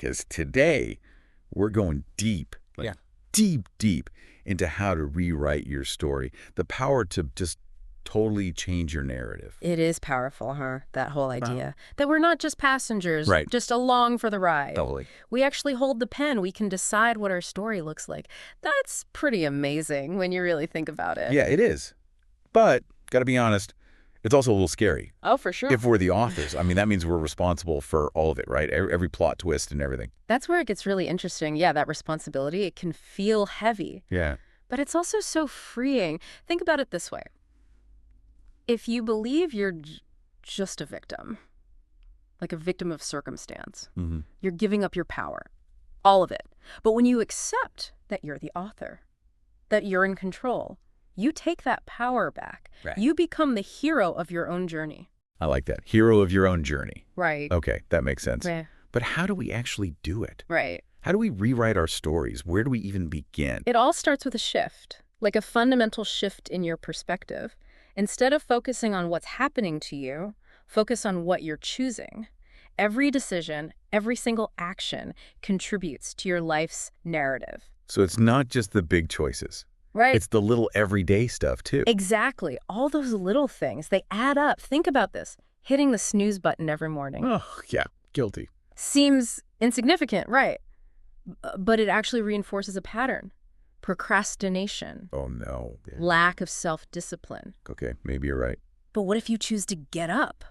Because today, we're going deep, like deep into how to rewrite your story. The power to just totally change your narrative. It is powerful, huh? That whole idea. That we're not just passengers, just along for the ride. Totally. We actually hold the pen. We can decide what our story looks like. That's pretty amazing when you really think about it. Yeah, it is. But, gotta be honest, it's also a little scary. Oh, for sure. If we're the authors. I mean, that means we're responsible for all of it, right? Every plot twist and everything. That's where it gets really interesting. Yeah, that responsibility, it can feel heavy. Yeah. But it's also so freeing. Think about it this way. If you believe you're just a victim, like a victim of circumstance, you're giving up your power, all of it. But when you accept that you're the author, that you're in control, you take that power back. Right. You become the hero of your own journey. I like that. Hero of your own journey. Right. Okay, that makes sense. Right. But how do we actually do it? Right. How do we rewrite our stories? Where do we even begin? It all starts with a shift, like a fundamental shift in your perspective. Instead of focusing on what's happening to you, focus on what you're choosing. Every decision, every single action contributes to your life's narrative. So it's not just the big choices. Right. It's the little everyday stuff, too. Exactly. All those little things, they add up. Think about this. Hitting the snooze button every morning. Oh, yeah. Guilty. Seems insignificant, right? But it actually reinforces a pattern. Procrastination. Oh, no. Yeah. Lack of self-discipline. Okay, maybe you're right. But what if you choose to get up?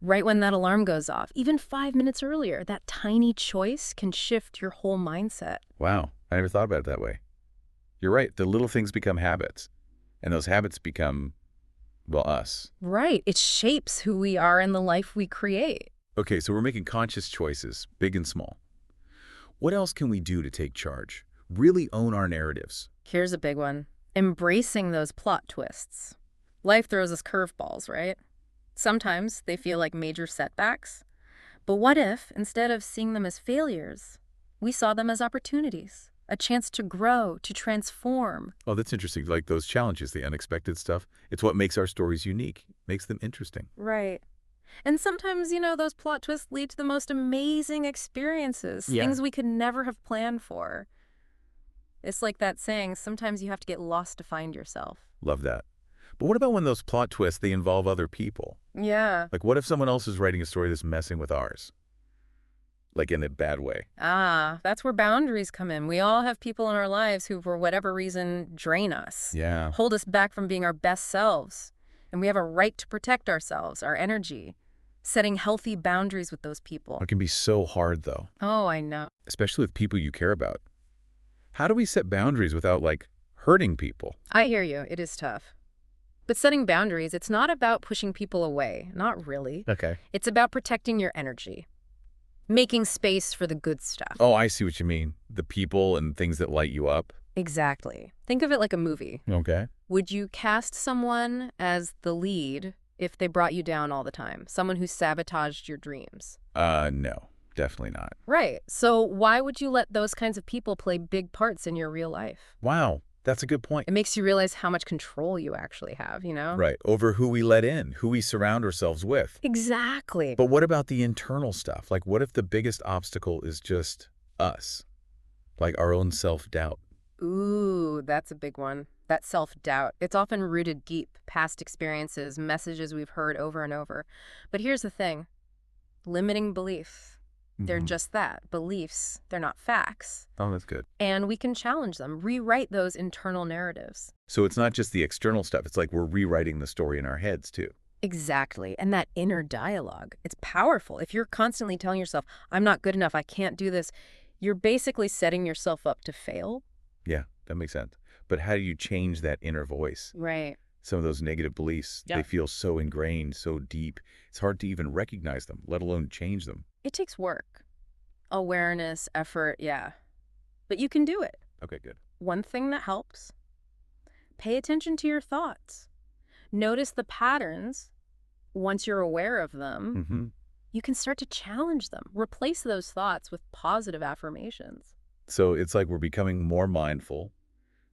Right when that alarm goes off, even 5 minutes earlier, that tiny choice can shift your whole mindset. Wow. I never thought about it that way. You're right. The little things become habits. And those habits become, well, us. Right. It shapes who we are and the life we create. Okay, so we're making conscious choices, big and small. What else can we do to take charge? Really own our narratives? Here's a big one. Embracing those plot twists. Life throws us curveballs, right? Sometimes they feel like major setbacks. But what if, instead of seeing them as failures, we saw them as opportunities? A chance to grow, to transform. Oh, that's interesting. Like those challenges, the unexpected stuff. It's what makes our stories unique, makes them interesting. Right. And sometimes, those plot twists lead to the most amazing experiences, things we could never have planned for. It's like that saying, sometimes you have to get lost to find yourself. Love that. But what about when those plot twists, they involve other people? Yeah. Like what if someone else is writing a story that's messing with ours? Like in a bad way. Ah, that's where boundaries come in. We all have people in our lives who, for whatever reason, drain us. Yeah. Hold us back from being our best selves. And we have a right to protect ourselves, our energy. Setting healthy boundaries with those people. It can be so hard, though. Oh, I know. Especially with people you care about. How do we set boundaries without, hurting people? I hear you. It is tough. But setting boundaries, it's not about pushing people away. Not really. Okay. It's about protecting your energy. Making space for the good stuff. Oh, I see what you mean. The people and things that light you up. Exactly. Think of it like a movie. Okay. Would you cast someone as the lead if they brought you down all the time? Someone who sabotaged your dreams? No, definitely not. Right. So why would you let those kinds of people play big parts in your real life? Wow, that's a good point. It makes you realize how much control you actually have, Right, over who we let in, who we surround ourselves with. Exactly. But what about the internal stuff? Like, what if the biggest obstacle is just us? Like our own self-doubt? Ooh, that's a big one. That self-doubt. It's often rooted deep, past experiences, messages we've heard over and over. But here's the thing. Limiting beliefs. They're just that, beliefs. They're not facts. Oh, that's good. And we can challenge them, rewrite those internal narratives. So it's not just the external stuff. It's like we're rewriting the story in our heads, too. Exactly. And that inner dialogue, it's powerful. If you're constantly telling yourself, I'm not good enough, I can't do this, you're basically setting yourself up to fail. Yeah, that makes sense. But how do you change that inner voice? Right. Some of those negative beliefs, they feel so ingrained, so deep. It's hard to even recognize them, let alone change them. It takes work. Awareness, effort, yeah. But you can do it. Okay, good. One thing that helps, pay attention to your thoughts. Notice the patterns. Once you're aware of them, you can start to challenge them. Replace those thoughts with positive affirmations. So it's like we're becoming more mindful,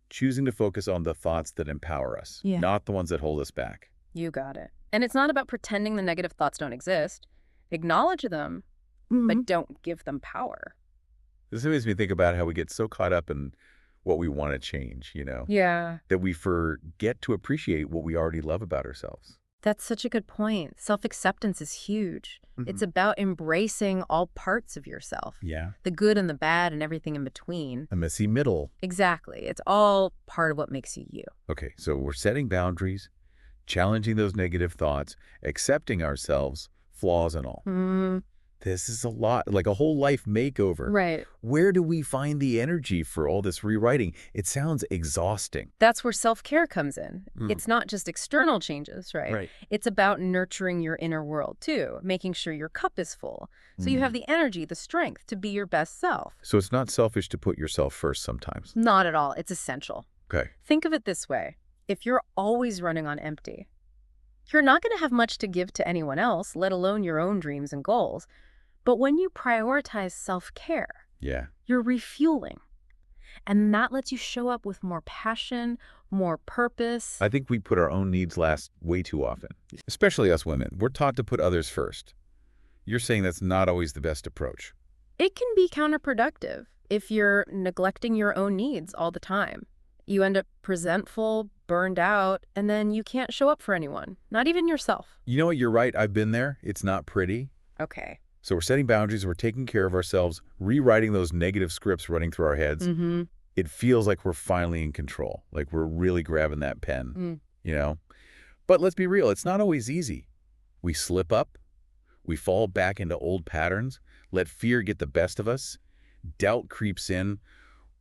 choosing to focus on the thoughts that empower us, not the ones that hold us back. You got it. And it's not about pretending the negative thoughts don't exist. Acknowledge them, but don't give them power. This makes me think about how we get so caught up in what we want to change, Yeah. that we forget to appreciate what we already love about ourselves. That's such a good point. Self-acceptance is huge. It's about embracing all parts of yourself. Yeah. The good and the bad and everything in between. A messy middle. Exactly. It's all part of what makes you you. Okay, so we're setting boundaries, challenging those negative thoughts, accepting ourselves, flaws and all. This is a lot, like a whole life makeover. Right. Where do we find the energy for all this rewriting? It sounds exhausting. That's where self-care comes in. It's not just external changes, right? It's about nurturing your inner world, too, making sure your cup is full, so you have the energy, the strength to be your best self. So it's not selfish to put yourself first sometimes. Not at all. It's essential. Okay. Think of it this way. If you're always running on empty, you're not going to have much to give to anyone else, let alone your own dreams and goals. But when you prioritize self-care, you're refueling. And that lets you show up with more passion, more purpose. I think we put our own needs last way too often, especially us women. We're taught to put others first. You're saying that's not always the best approach. It can be counterproductive if you're neglecting your own needs all the time. You end up resentful, burned out, and then you can't show up for anyone, not even yourself. You know what? You're right. I've been there. It's not pretty. Okay. So we're setting boundaries, we're taking care of ourselves, rewriting those negative scripts running through our heads. It feels like we're finally in control, like we're really grabbing that pen, But let's be real, it's not always easy. We slip up, we fall back into old patterns, let fear get the best of us, doubt creeps in.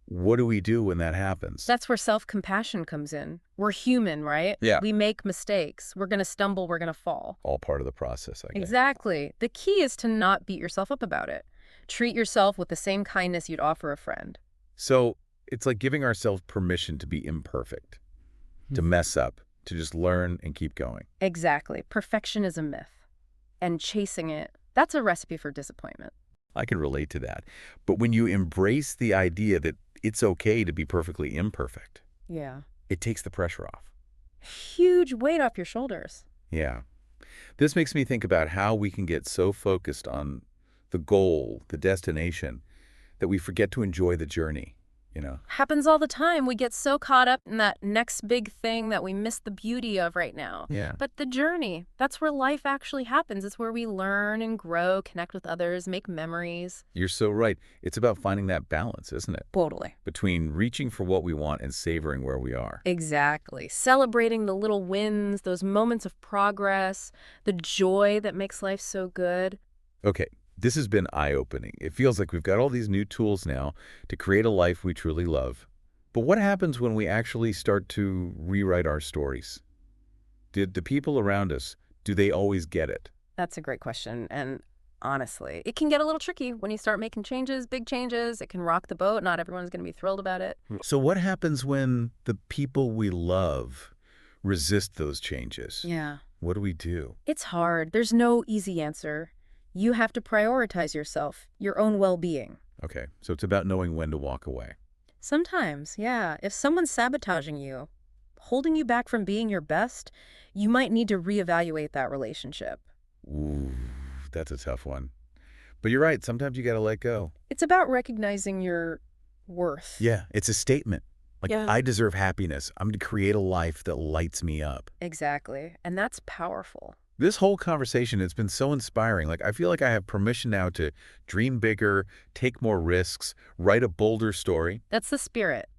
What do we do when that happens? That's where self-compassion comes in. We're human, right? Yeah. We make mistakes. We're going to stumble. We're going to fall. All part of the process, I guess. Exactly. The key is to not beat yourself up about it. Treat yourself with the same kindness you'd offer a friend. So it's like giving ourselves permission to be imperfect, to mess up, to just learn and keep going. Exactly. Perfection is a myth. And chasing it, that's a recipe for disappointment. I can relate to that. But when you embrace the idea that it's okay to be perfectly imperfect, it takes the pressure off. Huge weight off your shoulders. Yeah. This makes me think about how we can get so focused on the goal, the destination, that we forget to enjoy the journey, Happens all the time. We get so caught up in that next big thing that we miss the beauty of right now. Yeah. But the journey, that's where life actually happens. It's where we learn and grow, connect with others, make memories. You're so right. It's about finding that balance, isn't it? Totally. Between reaching for what we want and savoring where we are. Exactly. Celebrating the little wins, those moments of progress, the joy that makes life so good. Okay. This has been eye-opening. It feels like we've got all these new tools now to create a life we truly love. But what happens when we actually start to rewrite our stories? Did the people around us, do they always get it? That's a great question. And honestly, it can get a little tricky when you start making changes, big changes. It can rock the boat. Not everyone's going to be thrilled about it. So what happens when the people we love resist those changes? Yeah. What do we do? It's hard. There's no easy answer. You have to prioritize yourself, your own well-being. Okay, so it's about knowing when to walk away. Sometimes, yeah. If someone's sabotaging you, holding you back from being your best, you might need to reevaluate that relationship. Ooh, that's a tough one. But you're right, sometimes you got to let go. It's about recognizing your worth. Yeah, it's a statement. Like, I deserve happiness. I'm going to create a life that lights me up. Exactly, and that's powerful. This whole conversation has been so inspiring. Like, I feel like I have permission now to dream bigger, take more risks, write a bolder story. That's the spirit.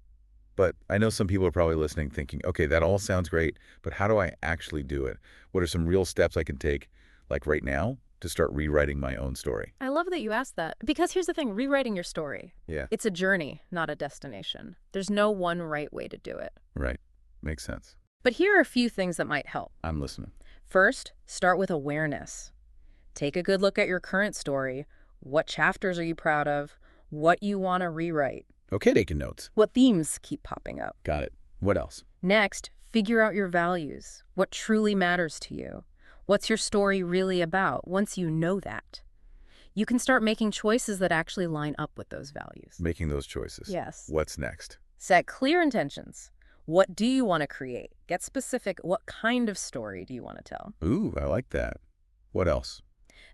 But I know some people are probably listening thinking, okay, that all sounds great, but how do I actually do it? What are some real steps I can take, like right now, to start rewriting my own story? I love that you asked that. Because here's the thing, rewriting your story. Yeah. It's a journey, not a destination. There's no one right way to do it. Right. Makes sense. But here are a few things that might help. I'm listening. First, start with awareness. Take a good look at your current story. What chapters are you proud of? What you want to rewrite? Okay, taking notes. What themes keep popping up? Got it. What else? Next, figure out your values. What truly matters to you? What's your story really about? Once you know that, you can start making choices that actually line up with those values. Making those choices. Yes. What's next? Set clear intentions. What do you want to create? Get specific. What kind of story do you want to tell? Ooh, I like that. What else?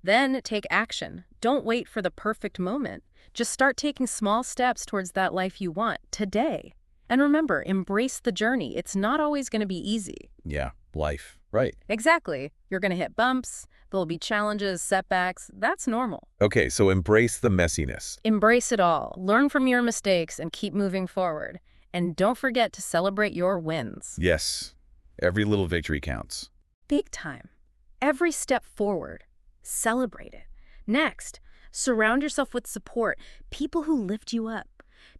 Then take action. Don't wait for the perfect moment. Just start taking small steps towards that life you want today. And remember, embrace the journey. It's not always going to be easy. Yeah, life. Right. Exactly. You're going to hit bumps. There'll be challenges, setbacks. That's normal. Okay, so embrace the messiness. Embrace it all. Learn from your mistakes and keep moving forward. And don't forget to celebrate your wins. Yes, every little victory counts. Big time. Every step forward. Celebrate it. Next, surround yourself with support. People who lift you up.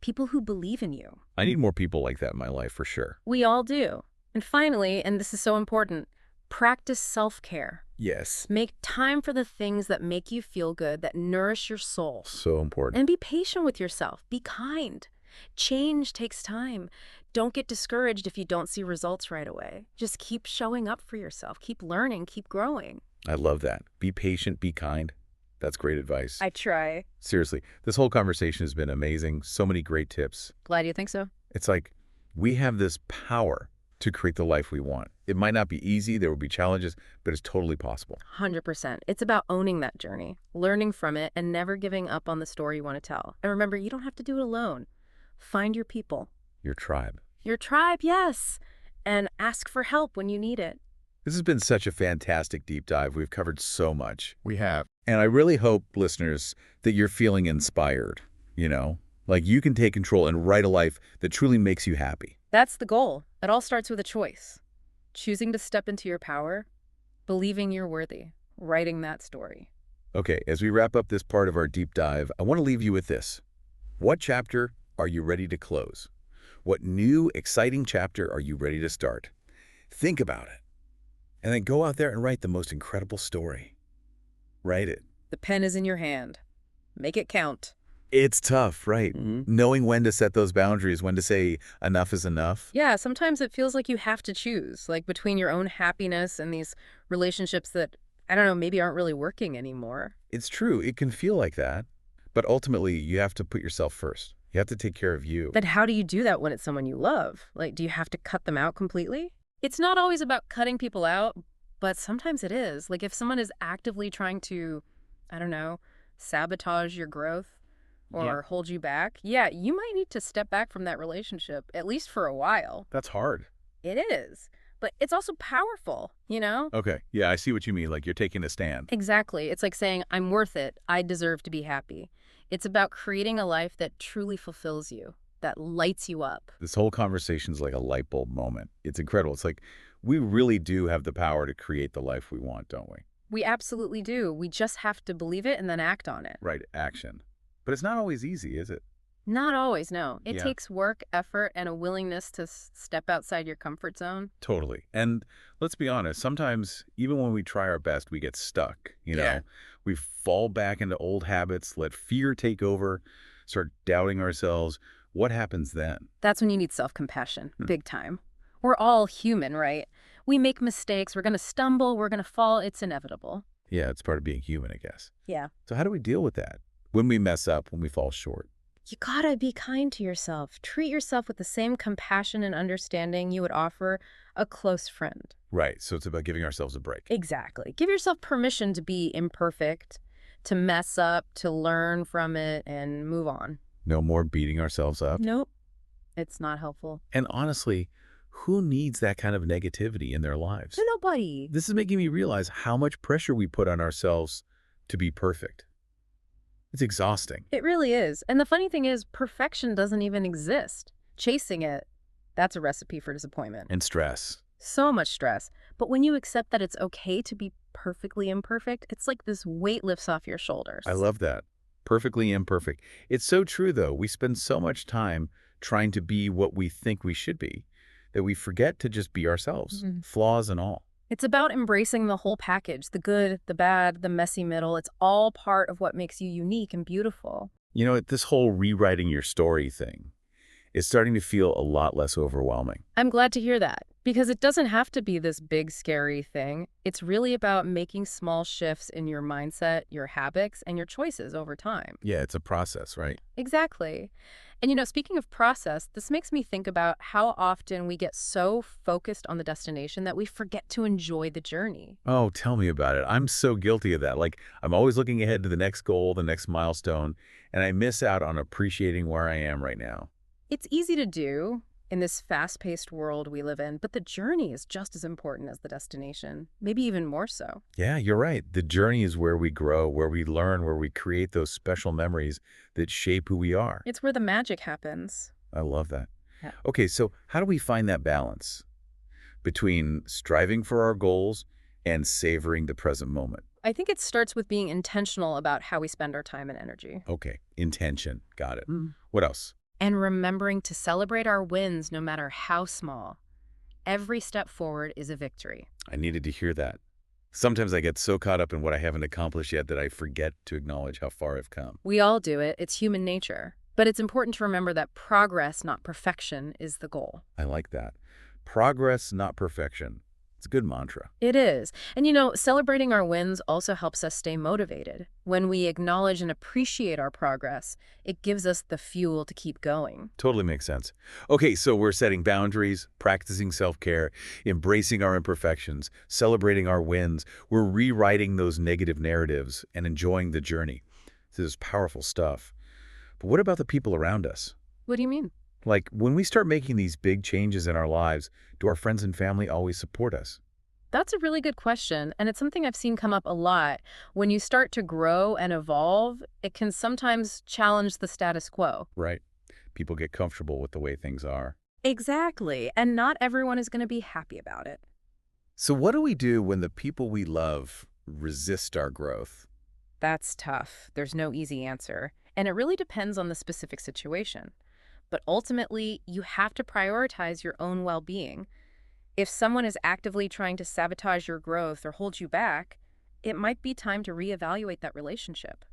People who believe in you. I need more people like that in my life for sure. We all do. And finally, and this is so important, practice self-care. Yes. Make time for the things that make you feel good, that nourish your soul. So important. And be patient with yourself. Be kind. Change takes time. Don't get discouraged if you don't see results right away. Just keep showing up for yourself. Keep learning. Keep growing. I love that. Be patient, be kind. That's great advice. I try. Seriously, this whole conversation has been amazing. So many great tips. Glad you think so. It's like we have this power to create the life we want. It might not be easy. There will be challenges, but it's totally possible. 100%. It's about owning that journey, learning from it, and never giving up on the story you want to tell. And remember, you don't have to do it alone. Find your people. Your tribe. Your tribe, yes. And ask for help when you need it. This has been such a fantastic deep dive. We've covered so much. We have. And I really hope, listeners, that you're feeling inspired, like you can take control and write a life that truly makes you happy. That's the goal. It all starts with a choice. Choosing to step into your power, believing you're worthy, writing that story. Okay, as we wrap up this part of our deep dive, I want to leave you with this. What chapter are you ready to close? What new, exciting chapter are you ready to start? Think about it. And then go out there and write the most incredible story. Write it. The pen is in your hand. Make it count. It's tough, right? Mm-hmm. Knowing when to set those boundaries, when to say enough is enough. Yeah, sometimes it feels like you have to choose, like between your own happiness and these relationships that, I don't know, maybe aren't really working anymore. It's true. It can feel like that. But ultimately, you have to put yourself first. You have to take care of you. But how do you do that when it's someone you love? Like, do you have to cut them out completely? It's not always about cutting people out, but sometimes it is. Like if someone is actively trying to, I don't know, sabotage your growth or hold you back, yeah, you might need to step back from that relationship, at least for a while. That's hard. It is. But it's also powerful, Okay. Yeah, I see what you mean. Like you're taking a stand. Exactly. It's like saying, I'm worth it. I deserve to be happy. It's about creating a life that truly fulfills you, that lights you up. This whole conversation is like a light bulb moment. It's incredible. It's like we really do have the power to create the life we want, don't we? We absolutely do. We just have to believe it and then act on it. Right. Action. But it's not always easy, is it? Not always, no. It Yeah. takes work, effort, and a willingness to step outside your comfort zone. Totally. And let's be honest, sometimes even when we try our best, we get stuck, Yeah. We fall back into old habits, let fear take over, start doubting ourselves. What happens then? That's when you need self-compassion, big time. We're all human, right? We make mistakes. We're going to stumble. We're going to fall. It's inevitable. Yeah, it's part of being human, I guess. Yeah. So how do we deal with that? When we mess up, when we fall short? You gotta be kind to yourself. Treat yourself with the same compassion and understanding you would offer a close friend. Right. So it's about giving ourselves a break. Exactly. Give yourself permission to be imperfect, to mess up, to learn from it, and move on. No more beating ourselves up. Nope. It's not helpful. And honestly, who needs that kind of negativity in their lives? Nobody. This is making me realize how much pressure we put on ourselves to be perfect. It's exhausting. It really is. And the funny thing is, perfection doesn't even exist. Chasing it, that's a recipe for disappointment. And stress. So much stress. But when you accept that it's okay to be perfectly imperfect, it's like this weight lifts off your shoulders. I love that. Perfectly imperfect. It's so true, though. We spend so much time trying to be what we think we should be that we forget to just be ourselves, flaws and all. It's about embracing the whole package, the good, the bad, the messy middle. It's all part of what makes you unique and beautiful. This whole rewriting your story thing is starting to feel a lot less overwhelming. I'm glad to hear that. Because it doesn't have to be this big, scary thing. It's really about making small shifts in your mindset, your habits, and your choices over time. Yeah, it's a process, right? Exactly. And speaking of process, this makes me think about how often we get so focused on the destination that we forget to enjoy the journey. Oh, tell me about it. I'm so guilty of that. Like, I'm always looking ahead to the next goal, the next milestone, and I miss out on appreciating where I am right now. It's easy to do in this fast-paced world we live in, but the journey is just as important as the destination, maybe even more so. Yeah, you're right. The journey is where we grow, where we learn, where we create those special memories that shape who we are. It's where the magic happens. I love that. Yeah. Okay, so how do we find that balance between striving for our goals and savoring the present moment? I think it starts with being intentional about how we spend our time and energy. Okay, intention. Got it. Mm. What else? And remembering to celebrate our wins no matter how small. Every step forward is a victory. I needed to hear that. Sometimes I get so caught up in what I haven't accomplished yet that I forget to acknowledge how far I've come. We all do it. It's human nature. But it's important to remember that progress, not perfection, is the goal. I like that. Progress, not perfection. It's a good mantra. It is. And celebrating our wins also helps us stay motivated. When we acknowledge and appreciate our progress, it gives us the fuel to keep going. Totally makes sense. Okay, so we're setting boundaries, practicing self-care, embracing our imperfections, celebrating our wins. We're rewriting those negative narratives and enjoying the journey. This is powerful stuff. But what about the people around us? What do you mean? Like, when we start making these big changes in our lives, do our friends and family always support us? That's a really good question, and it's something I've seen come up a lot. When you start to grow and evolve, it can sometimes challenge the status quo. Right. People get comfortable with the way things are. Exactly, and not everyone is going to be happy about it. So what do we do when the people we love resist our growth? That's tough. There's no easy answer, and it really depends on the specific situation. But ultimately, you have to prioritize your own well-being. If someone is actively trying to sabotage your growth or hold you back, it might be time to reevaluate that relationship.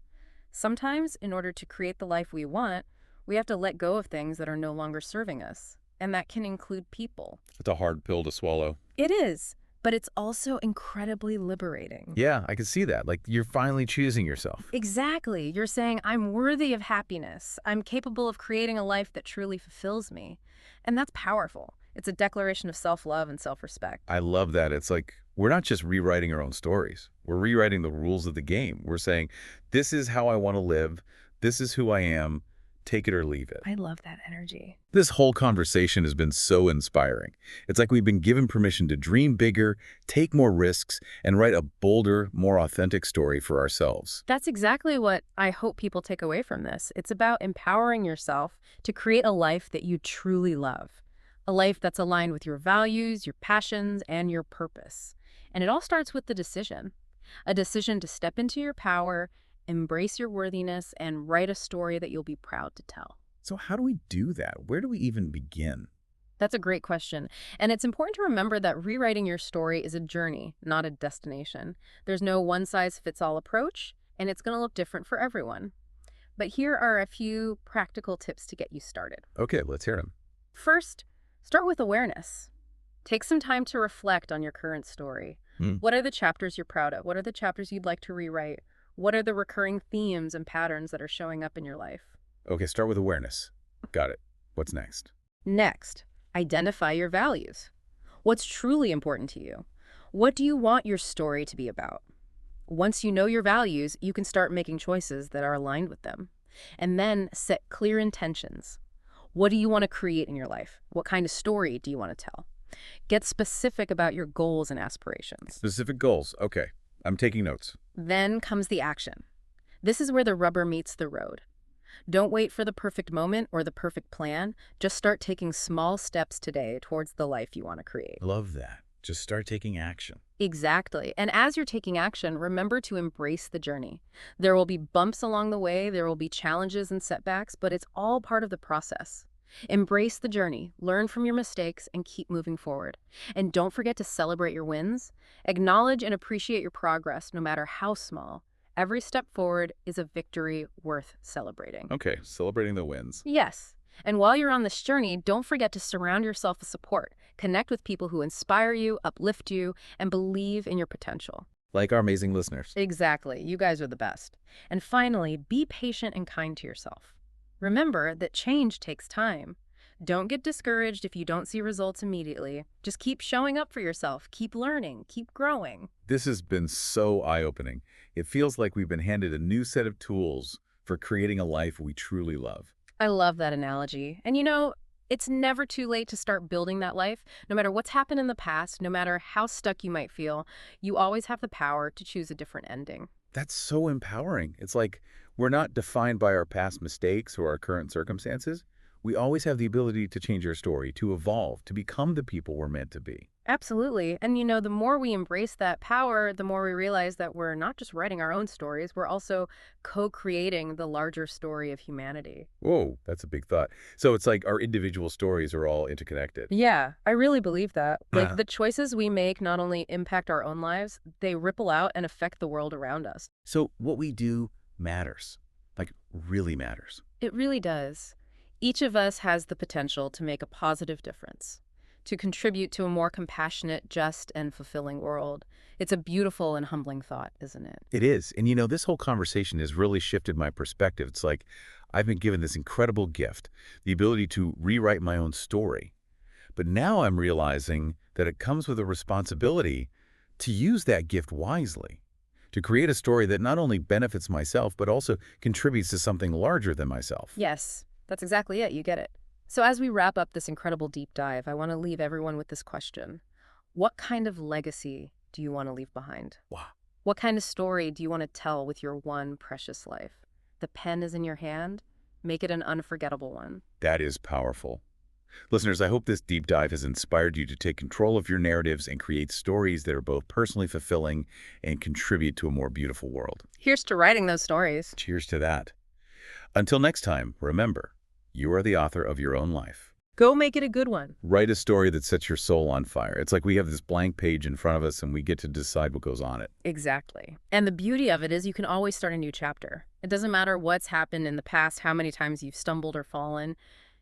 Sometimes, in order to create the life we want, we have to let go of things that are no longer serving us, and that can include people. It's a hard pill to swallow. It is, but it's also incredibly liberating. Yeah, I can see that. Like, you're finally choosing yourself. Exactly. You're saying, I'm worthy of happiness. I'm capable of creating a life that truly fulfills me. And that's powerful. It's a declaration of self-love and self-respect. I love that. It's like, we're not just rewriting our own stories. We're rewriting the rules of the game. We're saying, this is how I want to live. This is who I am. Take it or leave it. I love that energy. This whole conversation has been so inspiring. It's like we've been given permission to dream bigger, take more risks, and write a bolder, more authentic story for ourselves. That's exactly what I hope people take away from this. It's about empowering yourself to create a life that you truly love. A life that's aligned with your values, your passions, and your purpose. And it all starts with the decision. A decision to step into your power, embrace your worthiness, and write a story that you'll be proud to tell. So how do we do that? Where do we even begin? That's a great question. And it's important to remember that rewriting your story is a journey, not a destination. There's no one-size-fits-all approach, and it's going to look different for everyone. But here are a few practical tips to get you started. Okay, let's hear them. First, start with awareness. Take some time to reflect on your current story. What are the chapters you're proud of? What are the chapters you'd like to rewrite? What are the recurring themes and patterns that are showing up in your life? Okay, start with awareness. Got it. What's next? Next, identify your values. What's truly important to you? What do you want your story to be about? Once you know your values, you can start making choices that are aligned with them. And then set clear intentions. What do you want to create in your life? What kind of story do you want to tell? Get specific about your goals and aspirations. Specific goals. Okay, I'm taking notes. Then comes the action. This is where the rubber meets the road. Don't wait for the perfect moment or the perfect plan. Just start taking small steps today towards the life you want to create. Love that. Just start taking action. Exactly. And as you're taking action, remember to embrace the journey. There will be bumps along the way, there will be challenges and setbacks, but it's all part of the process. Embrace the journey, learn from your mistakes, and keep moving forward. And don't forget to celebrate your wins. Acknowledge and appreciate your progress, no matter how small. Every step forward is a victory worth celebrating. Okay, celebrating the wins. Yes. And while you're on this journey, don't forget to surround yourself with support. Connect with people who inspire you, uplift you, and believe in your potential. Like our amazing listeners. Exactly. You guys are the best. And finally, be patient and kind to yourself. Remember that change takes time. Don't get discouraged if you don't see results immediately. Just keep showing up for yourself. Keep learning. Keep growing. This has been so eye-opening. It feels like we've been handed a new set of tools for creating a life we truly love. I love that analogy. And it's never too late to start building that life. No matter what's happened in the past, no matter how stuck you might feel, you always have the power to choose a different ending. That's so empowering. It's like we're not defined by our past mistakes or our current circumstances. We always have the ability to change our story, to evolve, to become the people we're meant to be. Absolutely. And the more we embrace that power, the more we realize that we're not just writing our own stories, we're also co-creating the larger story of humanity. Whoa, that's a big thought. So it's like our individual stories are all interconnected. Yeah, I really believe that. Like the choices we make not only impact our own lives, they ripple out and affect the world around us. So what we do matters, like really matters. It really does. Each of us has the potential to make a positive difference, to contribute to a more compassionate, just, and fulfilling world. It's a beautiful and humbling thought, isn't it? It is. And this whole conversation has really shifted my perspective. It's like I've been given this incredible gift, the ability to rewrite my own story. But now I'm realizing that it comes with a responsibility to use that gift wisely, to create a story that not only benefits myself, but also contributes to something larger than myself. Yes, that's exactly it. You get it. So as we wrap up this incredible deep dive, I want to leave everyone with this question. What kind of legacy do you want to leave behind? Wow. What kind of story do you want to tell with your one precious life? The pen is in your hand. Make it an unforgettable one. That is powerful. Listeners, I hope this deep dive has inspired you to take control of your narratives and create stories that are both personally fulfilling and contribute to a more beautiful world. Here's to writing those stories. Cheers to that. Until next time, remember, you are the author of your own life. Go make it a good one. Write a story that sets your soul on fire. It's like we have this blank page in front of us and we get to decide what goes on it. Exactly. And the beauty of it is you can always start a new chapter. It doesn't matter what's happened in the past, how many times you've stumbled or fallen.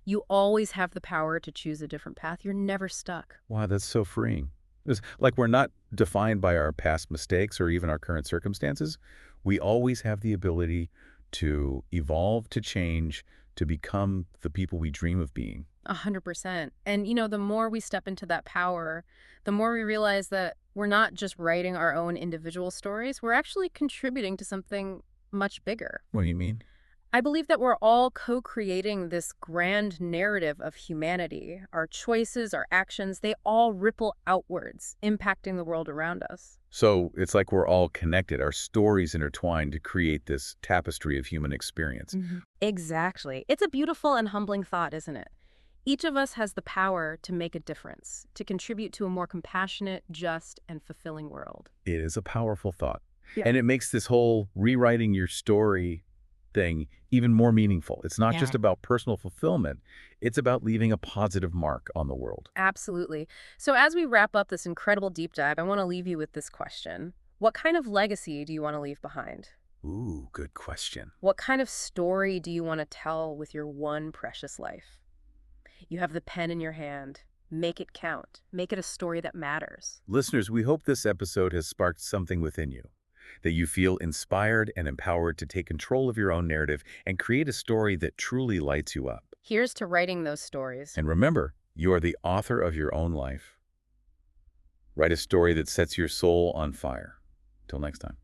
You always have the power to choose a different path. You're never stuck. Wow, that's so freeing. It's like we're not defined by our past mistakes or even our current circumstances. We always have the ability to evolve, to change, to become the people we dream of being. 100%. And, the more we step into that power, the more we realize that we're not just writing our own individual stories, we're actually contributing to something much bigger. What do you mean? I believe that we're all co-creating this grand narrative of humanity. Our choices, our actions, they all ripple outwards, impacting the world around us. So it's like we're all connected, our stories intertwined to create this tapestry of human experience. Exactly. It's a beautiful and humbling thought, isn't it? Each of us has the power to make a difference, to contribute to a more compassionate, just, and fulfilling world. It is a powerful thought. Yeah. And it makes this whole rewriting your story thing even more meaningful. It's not just about personal fulfillment. It's about leaving a positive mark on the world. Absolutely. So as we wrap up this incredible deep dive, I want to leave you with this question. What kind of legacy do you want to leave behind? Ooh, good question. What kind of story do you want to tell with your one precious life? You have the pen in your hand. Make it count. Make it a story that matters. Listeners, we hope this episode has sparked something within you, that you feel inspired and empowered to take control of your own narrative and create a story that truly lights you up. Here's to writing those stories. And remember, you are the author of your own life. Write a story that sets your soul on fire. Till next time.